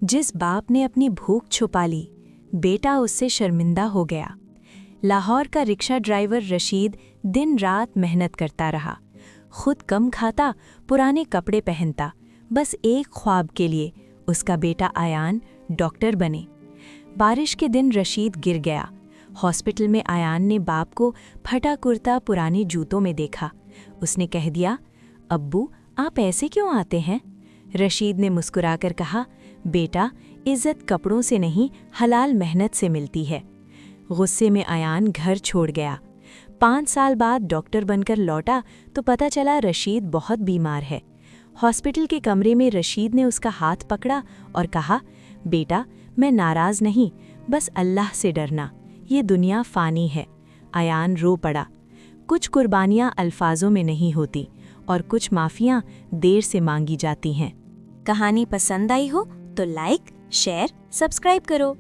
जिस बाप ने अपनी भूख छुपा ली, बेटा उससे शर्मिंदा हो गया। लाहौर का रिक्शा ड्राइवर रशीद दिन रात मेहनत करता रहा। खुद कम खाता, पुराने कपड़े पहनता, बस एक ख्वाब के लिए, उसका बेटा आयान डॉक्टर बने। बारिश के दिन रशीद गिर गया। हॉस्पिटल में आयान ने बाप को फटा कुर्ता पुराने जूतों में देखा। उसने कह दिया, अब्बू आप ऐसे क्यों आते हैं? रशीद ने मुस्कुराकर कहा, बेटा इज्जत कपड़ों से नहीं हलाल मेहनत से मिलती है। गुस्से में आयान घर छोड़ गया। 5 साल बाद डॉक्टर बनकर लौटा तो पता चला रशीद बहुत बीमार है। हॉस्पिटल के कमरे में रशीद ने उसका हाथ पकड़ा और कहा, बेटा मैं नाराज़ नहीं, बस अल्लाह से डरना, ये दुनिया फ़ानी है। आयान रो पड़ा। कुछ कुर्बानियाँ अल्फाजों में नहीं होती और कुछ माफ़ियाँ देर से मांगी जाती हैं। कहानी पसंद आई हो तो लाइक, शेयर, सब्सक्राइब करो।